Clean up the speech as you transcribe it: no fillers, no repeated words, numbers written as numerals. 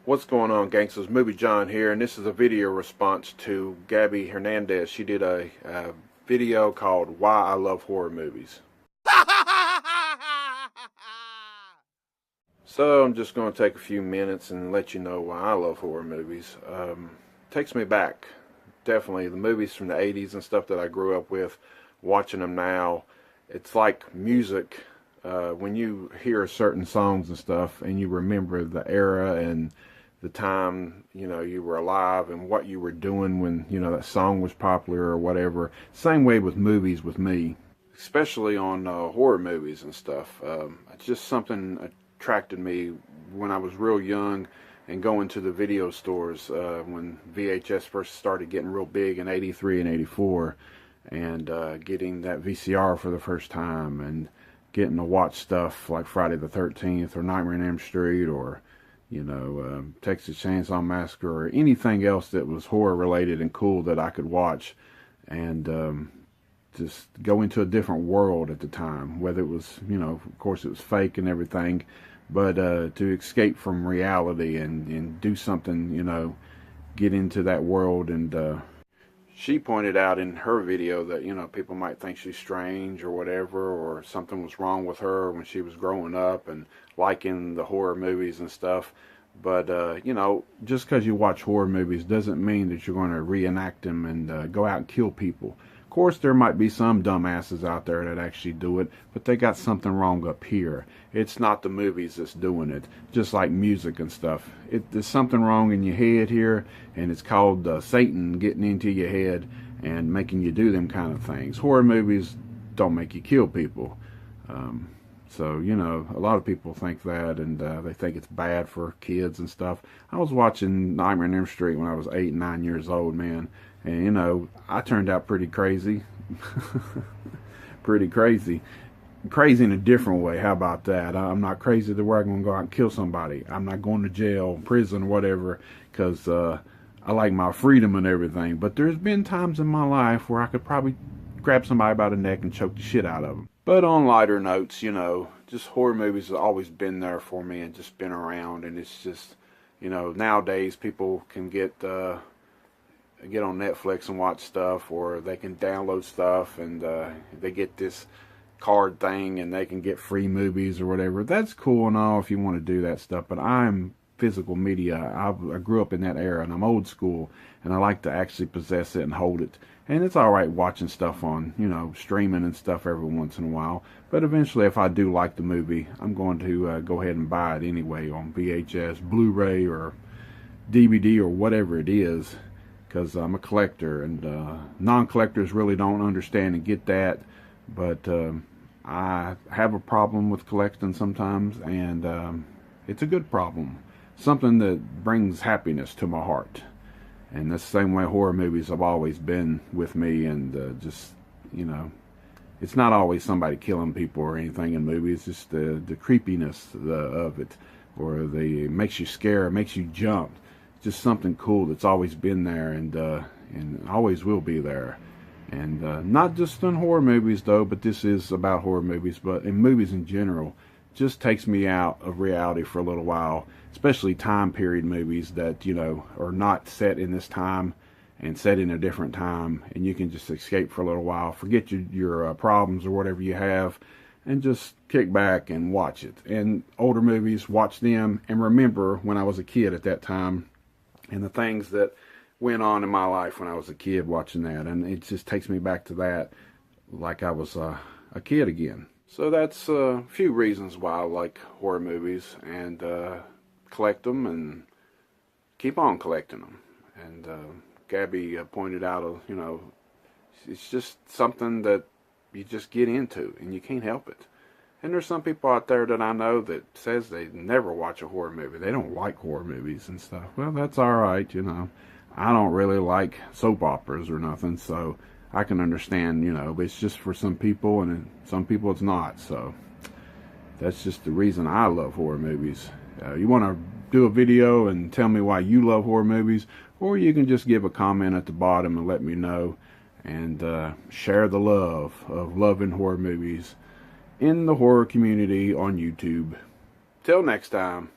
What's going on, gangsters? Movie John here, and this is a video response to Gabby Hernandez. She did a video called Why I Love Horror Movies. So I'm just going to take a few minutes and let you know why I love horror movies. Takes me back, definitely, the movies from the 80s and stuff that I grew up with, watching them now. It's like music. When you hear certain songs and stuff and you remember the era and the time, you know, you were alive and what you were doing when, you know, that song was popular or whatever. Same way with movies with me, especially on horror movies and stuff. It's just something attracted me when I was real young and going to the video stores when VHS first started getting real big in 83 and 84, and getting that VCR for the first time and getting to watch stuff like Friday the 13th or Nightmare on Elm Street or, you know, Texas Chainsaw Massacre or anything else that was horror related and cool that I could watch, and just go into a different world at the time, whether it was, you know, of course it was fake and everything, but to escape from reality and do something, you know, get into that world. And she pointed out in her video that, you know, people might think she's strange or whatever, or something was wrong with her when she was growing up and liking the horror movies and stuff. But, you know, just because you watch horror movies doesn't mean that you're going to reenact them and go out and kill people. Of course, there might be some dumbasses out there that actually do it, but they got something wrong up here. It's not the movies that's doing it, just like music and stuff. There's something wrong in your head here, and it's called Satan getting into your head and making you do them kind of things. Horror movies don't make you kill people. So, you know, a lot of people think that, and they think it's bad for kids and stuff. I was watching Nightmare on Elm Street when I was 8 and 9 years old, man. And, you know, I turned out pretty crazy. Pretty crazy. Crazy in a different way. How about that? I'm not crazy to where I'm going to go out and kill somebody. I'm not going to jail, prison, whatever, because I like my freedom and everything. But there's been times in my life where I could probably grab somebody by the neck and choke the shit out of them. But on lighter notes, you know, just horror movies have always been there for me and just been around. And it's just, you know, nowadays people can get on Netflix and watch stuff, or they can download stuff, and they get this card thing and they can get free movies or whatever. That's cool and all if you want to do that stuff, but I'm physical media. I grew up in that era, and I'm old school, and I like to actually possess it and hold it. And it's alright watching stuff on, you know, streaming and stuff every once in a while, but eventually if I do like the movie, I'm going to go ahead and buy it anyway on VHS, Blu-ray, or DVD, or whatever it is, because I'm a collector, and non-collectors really don't understand and get that. But I have a problem with collecting sometimes, and it's a good problem. Something that brings happiness to my heart. And that's the same way horror movies have always been with me, and just, you know, it's not always somebody killing people or anything in movies. It's just the creepiness of it, or it makes you scared, makes you jump. It's just something cool that's always been there, and always will be there. And not just in horror movies though, but this is about horror movies, but in movies in general, just takes me out of reality for a little while, especially time period movies that, you know, are not set in this time and set in a different time, and you can just escape for a little while, forget your problems or whatever you have, and just kick back and watch it. And older movies, watch them and remember when I was a kid at that time and the things that went on in my life when I was a kid watching that, and it just takes me back to that like I was a kid again. So that's a few reasons why I like horror movies, and collect them and keep on collecting them. And Gabby pointed out, you know, it's just something that you just get into and you can't help it. And there's some people out there that I know that says they never watch a horror movie. They don't like horror movies and stuff. Well, that's alright, you know. I don't really like soap operas or nothing, so I can understand, you know, but it's just for some people, and some people it's not. So that's just the reason I love horror movies. You want to do a video and tell me why you love horror movies, or you can just give a comment at the bottom and let me know, and share the love of loving horror movies in the horror community on YouTube. Till next time.